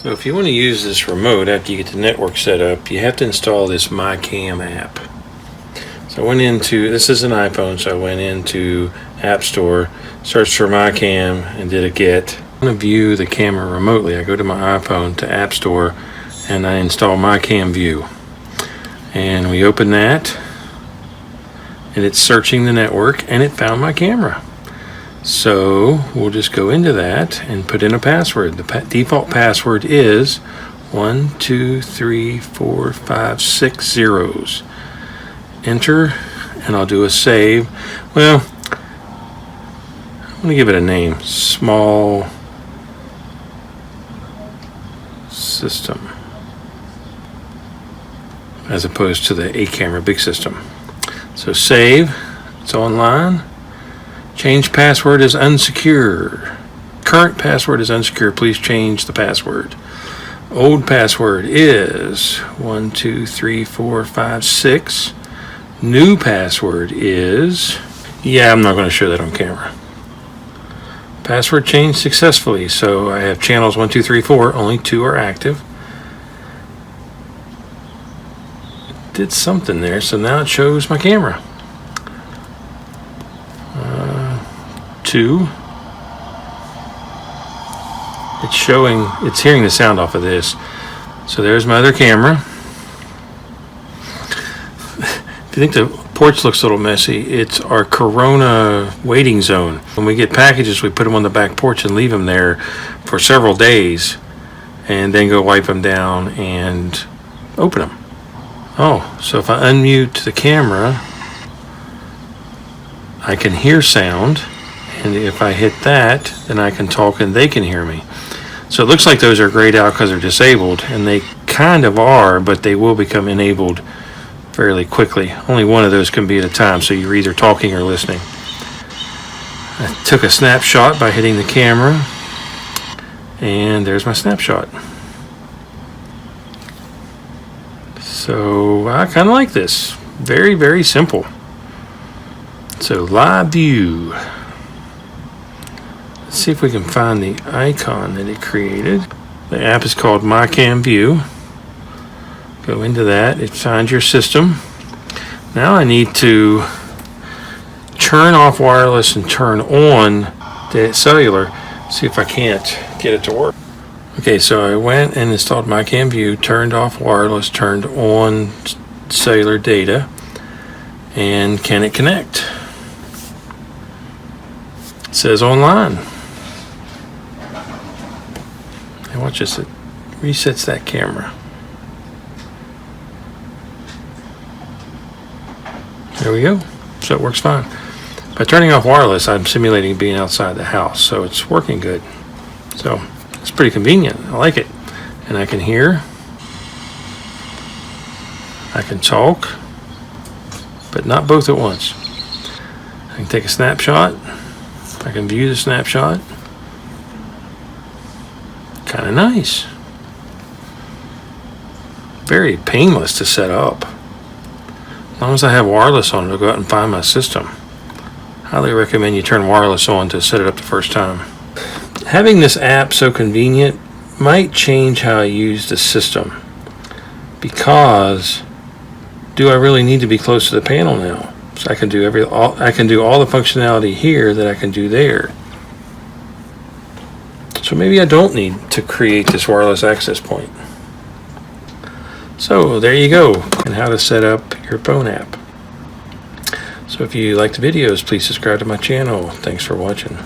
So if you want to use this remote after you get the network set up, you have to install this MyCam app. So I went into, this is an iPhone, so I went into App Store, searched for MyCam, and did a get. I want to view the camera remotely. I go to my iPhone to App Store, and I install MyCam View. And we open that, and it's searching the network, and it found my camera. So we'll just go into that and put in a password. The default password is 1 2 3 4 5 6 zeros. Enter, and I'll do a save. Well, I'm going to give it a name. Small system, as opposed to the 8-camera big system. So save. It's online. Change password is unsecure. Current password is unsecure. Please change the password. Old password is 1 2 3 4 5 6. New password is, I'm not going to show that on camera. Password changed successfully. So I have channels 1 2 3 4. Only 2 are active. It did something there. So now it shows my camera. 2. It's showing, it's hearing the sound off of this. So there's my other camera. If you think the porch looks a little messy, it's our Corona waiting zone. When we get packages, we put them on the back porch and leave them there for several days, and then go wipe them down and open them. Oh, so if I unmute the camera, I can hear sound. And if I hit that, then I can talk and they can hear me. So it looks like those are grayed out because they're disabled, and they kind of are, but they will become enabled fairly quickly. Only one of those can be at a time, so you're either talking or listening. I took a snapshot by hitting the camera, and there's my snapshot. So I kind of like this. Very, very simple. So live view. Let's see if we can find the icon that it created. The app is called MyCam View. Go into that. It finds your system. Now I need to turn off wireless and turn on the cellular. See if I can't get it to work. Okay, so I went and installed MyCam View, turned off wireless, turned on cellular data, and can it connect? It says online. And watch this, it resets that camera. There we go. So it works fine. By turning off wireless, I'm simulating being outside the house, so it's working good. So it's pretty convenient. I like it. And I can hear. I can talk, but not both at once. I can take a snapshot. I can view the snapshot. Kind of nice. Very painless to set up. As long as I have wireless on, it'll go out and find my system. Highly recommend you turn wireless on to set it up the first time. Having this app so convenient might change how I use the system, because do I really need to be close to the panel now? So I can do all the functionality here that I can do there. So maybe I don't need to create this wireless access point. So there you go, and how to set up your phone app. So if you like the videos, please subscribe to my channel. Thanks for watching.